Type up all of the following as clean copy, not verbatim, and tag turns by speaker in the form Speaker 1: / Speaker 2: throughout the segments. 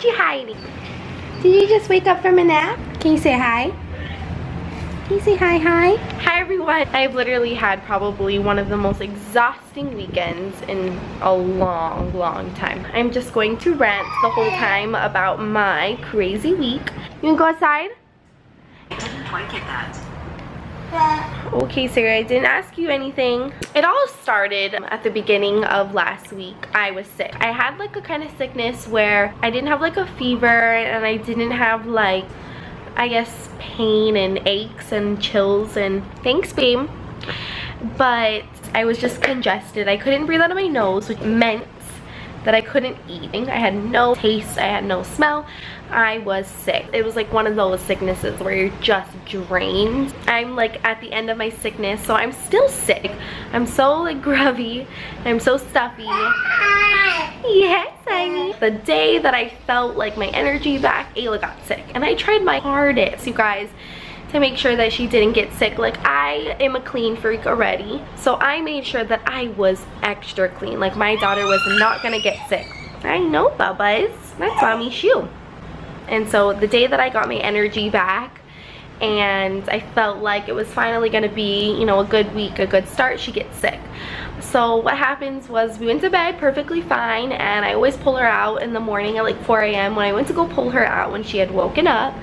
Speaker 1: you hiding? Did you just wake up from a nap? Can you say hi? Can you say hi? Hi everyone. I've literally had probably one of the most exhausting weekends in a long time. I'm just going to rant the whole time about my crazy week. You wanna go outside?
Speaker 2: I didn't quite get that.
Speaker 1: Okay, Sarah, I didn't ask you anything. It all started at the beginning of last week. I was sick. I had like a kind of sickness where I didn't have like a fever and I didn't have like, I guess, pain and aches and chills and thanks, babe. But I was just congested. I couldn't breathe out of my nose, which meant that I couldn't eat. I had no taste, I had no smell. I was sick. It was like one of those sicknesses where you're just drained. I'm like at the end of my sickness, so I'm still sick. I'm so like grubby. I'm so stuffy. Yes, honey. The day that I felt like my energy back, Ayla got sick. And I tried my hardest, you guys, to make sure that she didn't get sick. Like, I am a clean freak already, so I made sure that I was extra clean. Like, my daughter was not gonna get sick. I know, Bubba's. That's mommy's shoe. And so the day that I got my energy back and I felt like it was finally gonna be, you know, a good week, a good start, she gets sick. So what happens was we went to bed perfectly fine, and I always pull her out in the morning at like 4 a.m. When I went to go pull her out, when she had woken up,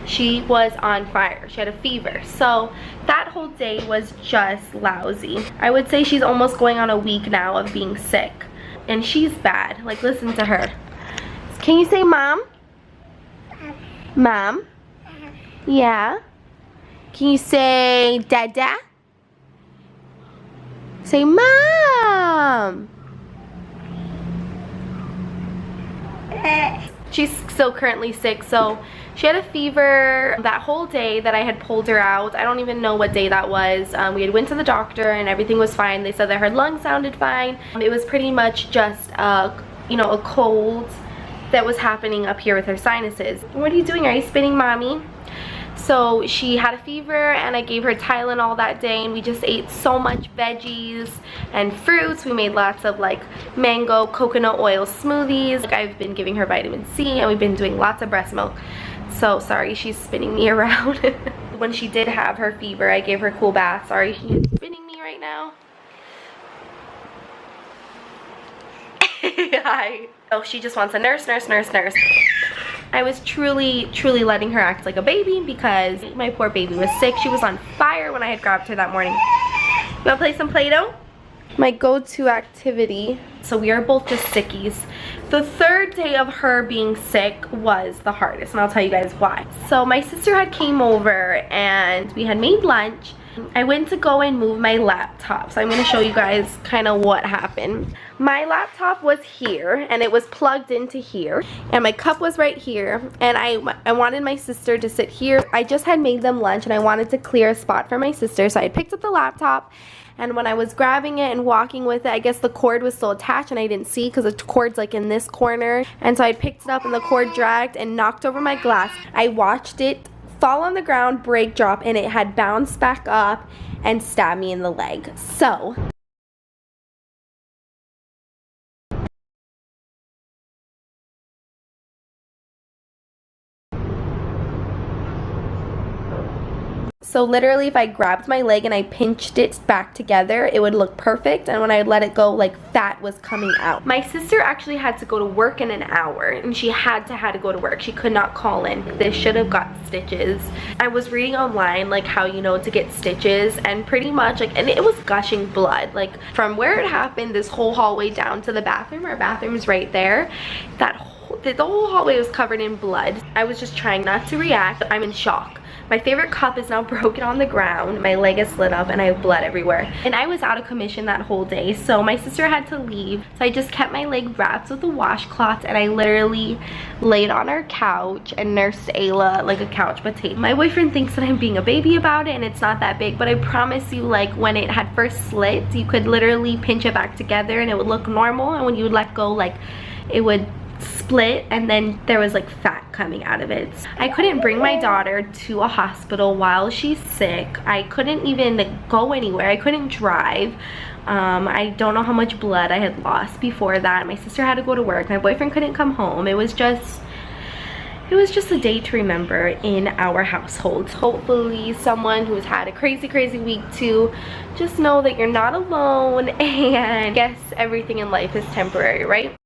Speaker 1: she was on fire. She had a fever. So that whole day was just lousy. I would say she's almost going on a week now of being sick, and she's bad. Like, listen to her. Can you say mom? Mom? Yeah? Can you say dada? Say mom. She's still currently sick, so she had a fever that whole day that I had pulled her out. I don't even know what day that was. We had went to the doctor and everything was fine. They said that her lungs sounded fine. It was pretty much just you know, a cold that was happening up here with her sinuses. What are you doing? Are you spinning, mommy? So she had a fever and I gave her Tylenol that day, and we just ate so much veggies and fruits. We made lots of like mango coconut oil smoothies. Like, I've been giving her vitamin C, and we've been doing lots of breast milk. So sorry, she's spinning me around. When she did have her fever, I gave her a cool bath. Sorry, she's spinning me right now. Hi. So she just wants a nurse. I was truly letting her act like a baby because my poor baby was sick. She was on fire when I had grabbed her that morning. You wanna play some Play-Doh? My go-to activity. So we are both just sickies. The third day of her being sick was the hardest, and I'll tell you guys why. So my sister had came over and we had made lunch. I went to go and move my laptop, so I'm going to show you guys kind of what happened. My laptop was here and it was plugged into here, and my cup was right here, and I wanted my sister to sit here. I just had made them lunch and I wanted to clear a spot for my sister, so I picked up the laptop, and when I was grabbing it and walking with it, I guess the cord was still attached and I didn't see because the cord's like in this corner, and so I picked it up and the cord dragged and knocked over my glass. I watched it fall on the ground, break, drop, and it had bounced back up and stabbed me in the leg. So literally if I grabbed my leg and I pinched it back together, it would look perfect, and when I let it go, like, fat was coming out. My sister actually had to go to work in an hour, and she had to go to work. She could not call in. They should have got stitches. I was reading online like how, you know, to get stitches, and pretty much like, and it was gushing blood like from where it happened, this whole hallway down to the bathroom. Our bathroom's right there. The whole hallway was covered in blood. I was just trying not to react. I'm in shock. My favorite cup is now broken on the ground. My leg is slit up and I have blood everywhere. And I was out of commission that whole day, so my sister had to leave. So I just kept my leg wrapped with a washcloth, and I literally laid on our couch and nursed Ayla like a couch potato. My boyfriend thinks that I'm being a baby about it, and it's not that big, but I promise you, like, when it had first slit, you could literally pinch it back together and it would look normal, and when you would let go, like, it would split, and then there was like fat coming out of it. I couldn't bring my daughter to a hospital while she's sick. I couldn't even go anywhere. I couldn't drive. I don't know how much blood I had lost before that. My sister had to go to work. My boyfriend couldn't come home. It was just it was just a day to remember in our household. Hopefully someone who's had a crazy week too, just know that you're not alone, and I guess everything in life is temporary, right?